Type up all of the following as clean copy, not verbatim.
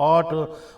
8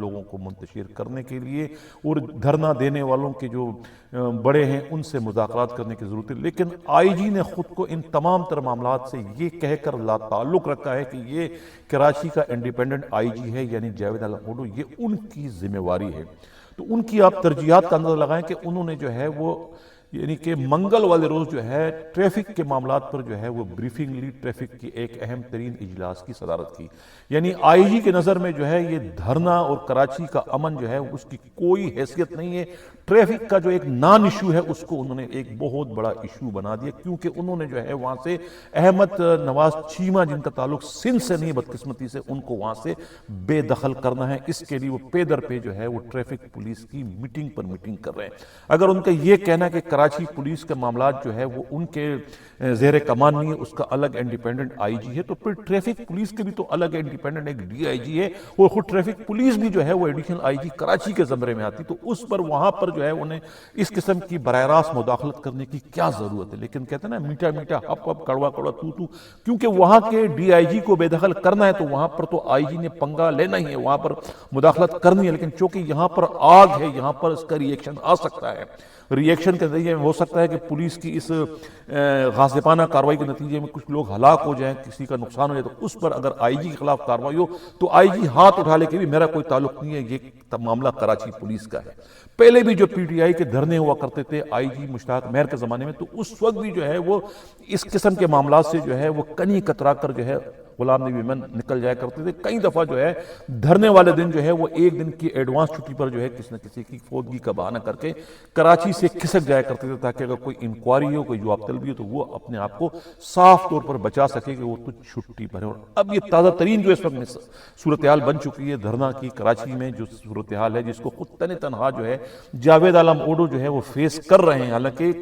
لوگوں کو منتشر کرنے کے لیے اور دھرنا دینے والوں کے جو بڑے ہیں ان سے مذاکرات کرنے کی ضرورت ہے، لیکن آئی جی نے خود کو ان تمام تر معاملات سے یہ کہہ کر لا تعلق رکھا ہے کہ یہ کراچی کا انڈیپینڈنٹ آئی جی ہے، یعنی جاوید عالم اوڈو، یہ ان کی ذمہ واری ہے۔ تو ان کی آپ ترجیحات کا اندازہ لگائیں کہ انہوں نے جو ہے وہ یعنی کہ منگل والے روز جو ہے ٹریفک کے معاملات پر جو ہے وہ بریفنگ لی، ٹریفک کی ایک اہم ترین اجلاس کی صدارت کی۔ یعنی آئی جی کے نظر میں جو ہے یہ دھرنا اور کراچی کا امن جو ہے اس کی کوئی حیثیت نہیں ہے، ٹریفک کا جو ایک نان ایشو ہے اس کو انہوں نے ایک بہت بڑا ایشو بنا دیا، کیونکہ انہوں نے جو ہے وہاں سے احمد نواز چیمہ جن کا تعلق سندھ سے نہیں بدقسمتی سے، ان کو وہاں سے بے دخل کرنا ہے۔ اس کے لیے وہ پے در پہ جو ہے وہ ٹریفک پولیس کی میٹنگ پر میٹنگ کر رہے ہیں۔ اگر ان کا یہ کہنا ہے کہ کراچی پولیس کے معاملات جو ہے وہ ان کے زیر کمان نہیں ہے، اس کا الگ انڈیپینڈنٹ آئی جی ہے، تو پھر ٹریفک پولیس کے بھی تو الگ انڈیپینڈنٹ ایک ڈی آئی جی ہے، اور خود ٹریفک پولیس بھی جو ہے وہ ایڈیشنل آئی جی کراچی کے زمرے میں آتی، تو اس پر وہاں پر جو ہے انہیں اس قسم کی براہ راست مداخلت کرنے کی کیا ضرورت ہے؟ لیکن کہتے ہیں نا میٹھا میٹھا ہپ ہپ کڑوا کڑوا تو تو، کیونکہ وہاں کے ڈی آئی جی کو بے دخل کرنا ہے تو وہاں پر تو آئی جی نے پنگا لینا ہی ہے، وہاں پر مداخلت کرنی ہے، لیکن چونکہ یہاں پر آگ ہے، یہاں پر اس کا ری ایکشن آ سکتا ہے۔ ری ایکشن کے ذریعے ہو سکتا ہے کہ پولیس کی اس غاصبانہ کارروائی کے نتیجے میں کچھ لوگ ہلاک ہو جائیں، کسی کا نقصان ہو جائے، تو اس پر اگر آئی جی کے خلاف کارروائی ہو تو آئی جی ہاتھ اٹھا لے کہ بھی میرا کوئی تعلق نہیں ہے، یہ معاملہ کراچی پولیس کا ہے۔ پہلے بھی جو پی ٹی آئی کے دھرنے ہوا کرتے تھے آئی جی مشتاق مہر کے زمانے میں، تو اس وقت بھی جو ہے وہ اس قسم کے معاملات سے جو ہے وہ کنی کترا کر جو ہے غلام نبی ایمن نکل جایا کرتے تھے۔ کئی دفعہ جو ہے دھرنے والے دن جو ہے وہ ایک دن کی ایڈوانس چھٹی پر جو ہے کسی نہ کسی کی فوتگی کا بہانہ کر کے کراچی سے کھسک جایا کرتے تھے، تاکہ اگر کوئی انکوائری ہو، کوئی جواب طلبی ہو تو وہ اپنے آپ کو صاف طور پر بچا سکے کہ وہ تو چھٹی پر ہے۔ اور اب یہ تازہ ترین جو اس وقت صورتحال بن چکی ہے دھرنا کی کراچی میں جو صورتحال ہے، جس کو خود تنہا جو ہے جاوید عالم اوڈو جو ہے وہ فیس کر رہے ہیں۔ حالانکہ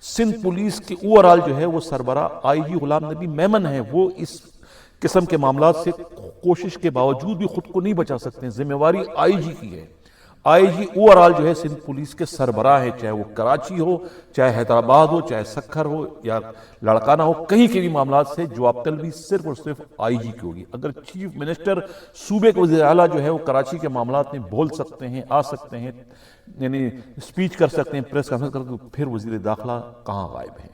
سندھ پولیس کے اوورال جو ہے وہ سربراہ آئی جی غلام نبی میمن ہے، وہ اس قسم کے معاملات سے کوشش کے باوجود بھی خود کو نہیں بچا سکتے ہیں، ذمہ واری آئی جی کی ہے۔ آئی جی اوورال جو ہے سندھ پولیس کے سربراہ ہے، چاہے وہ کراچی ہو، چاہے حیدرآباد ہو، چاہے سکھر ہو یا لاڑکانہ ہو، کہیں کے بھی معاملات سے جواب طلبی صرف اور صرف آئی جی کی ہوگی۔ اگر چیف منسٹر صوبے کے وزیر اعلیٰ جو ہے وہ کراچی کے معاملات میں بول سکتے ہیں، آ سکتے ہیں، یعنی اسپیچ کر سکتے ہیں، پریس کانفرنس کر سکتے ہیں، پھر وزیر داخلہ کہاں غائب ہیں،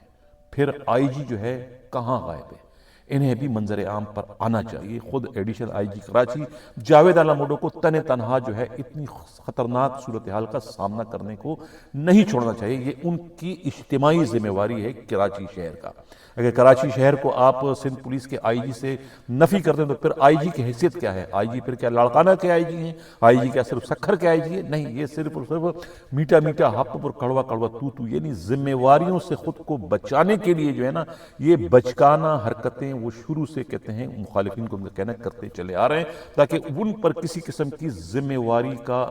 پھر آئی جی جو ہے کہاں غائب ہے؟ انہیں بھی منظر عام پر آنا چاہیے۔ خود additional I G Karachi Javed Alam Odho کو تنہا جو ہے اتنی خطرناک صورتحال کا سامنا کرنے کو نہیں چھوڑنا چاہیے، یہ ان کی اجتماعی ذمہ واری ہے کراچی شہر کا۔ اگر کراچی شہر کو آپ سندھ پولیس کے آئی جی سے نفی کرتے ہیں تو پھر آئی جی کی حیثیت کیا ہے؟ آئی جی پھر کیا لاڑکانہ کے آئی جی ہیں؟ آئی جی کیا صرف سکھر کے آئی جی ہے؟ نہیں، یہ صرف اور صرف میٹھا میٹھا ہپ پر کڑوا کڑوا تو، یعنی ذمہ واریوں سے خود کو بچانے کے لیے جو ہے نا یہ بچکانہ حرکتیں وہ شروع سے کہتے ہیں مخالفین کو ان کا کہنا کرتے چلے آ رہے ہیں، تاکہ ان پر کسی قسم کی ذمہ واری کا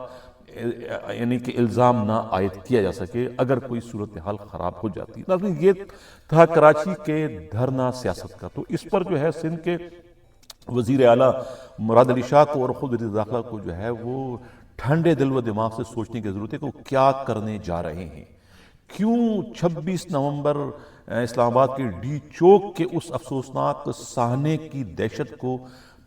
یعنی کہ الزام نہ عائد کیا جا سکے اگر کوئی صورتحال خراب ہو جاتی۔ لیکن یہ تھا کراچی کے دھرنا سیاست کا۔ تو اس پر جو ہے سندھ کے وزیر اعلیٰ مراد علی شاہ کو اور خود وزیر داخلہ کو جو ہے وہ ٹھنڈے دل و دماغ سے سوچنے کی ضرورت ہے کہ وہ کیا کرنے جا رہے ہیں۔ کیوں 26 نومبر اسلام آباد کے ڈی چوک کے اس افسوسناک سہنے کی دہشت کو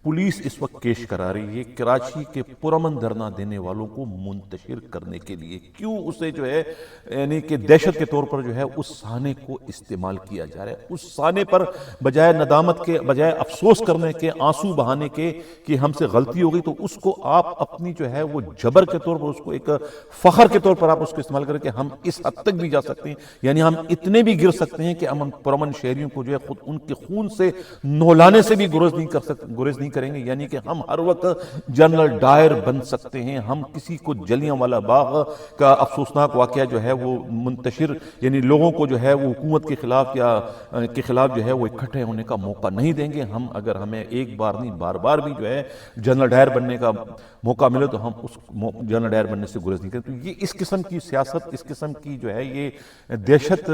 پولیس اس وقت کیش کرا رہی ہے کراچی کے پرامن دھرنا دینے والوں کو منتشر کرنے کے لیے؟ کیوں اسے جو ہے یعنی کہ دہشت کے طور پر جو ہے اس سہنے کو استعمال کیا جا رہا ہے؟ اس سہنے پر بجائے ندامت کے، بجائے افسوس کرنے کے، آنسو بہانے کے کہ ہم سے غلطی ہو گئی، تو اس کو آپ اپنی جو ہے وہ جبر کے طور پر، اس کو ایک فخر کے طور پر آپ اس کو استعمال کریں کہ ہم اس حد تک بھی جا سکتے ہیں، یعنی ہم اتنے بھی گر سکتے ہیں کہ ہم پرامن شہریوں کو جو ہے خود ان کے خون سے نہلانے سے بھی گریز نہیں کریں گے، یعنی کہ ہم ہر وقت جنرل ڈائر بن سکتے ہیں۔ ہم کسی کو جلیاں والا باغ کا افسوسناک واقعہ جو ہے وہ منتشر، یعنی لوگوں کو جو ہے وہ حکومت کے خلاف یا کے خلاف جو ہے وہ اکٹھے ہونے کا موقع نہیں دیں گے۔ ہم اگر ہمیں ایک بار نہیں بار بار بھی جو ہے جنرل ڈائر بننے کا موقع ملے تو ہم اس جنرل ڈائر بننے سے گریز نہیں کرتے۔ تو یہ اس قسم کی سیاست، اس قسم کی جو ہے یہ دہشت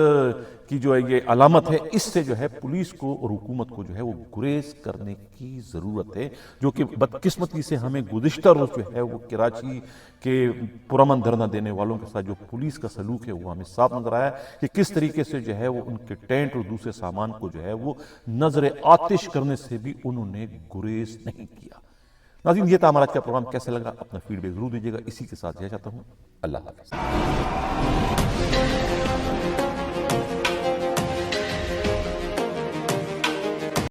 کی جو ہے یہ علامت ہے، اس سے جو ہے پولیس کو اور حکومت کو جو ہے وہ گریز کرنے کی ضرورت ہے، جو کہ بدقسمتی سے ہمیں گزشتہ روز جو ہے وہ کراچی کے پرامن دھرنا دینے والوں کے ساتھ جو پولیس کا سلوک ہے وہ ہمیں صاف نظر آیا کہ کس طریقے سے جو ہے وہ ان کے ٹینٹ اور دوسرے سامان کو جو ہے وہ نظر آتش کرنے سے بھی انہوں نے گریز نہیں کیا۔ ناظرین یہ تھا ہمارا آج کا پروگرام، کیسا لگا اپنا فیڈ بیک ضرور دیجیے گا، اسی کے ساتھ یہ چاہتا ہوں اللہ حافظ۔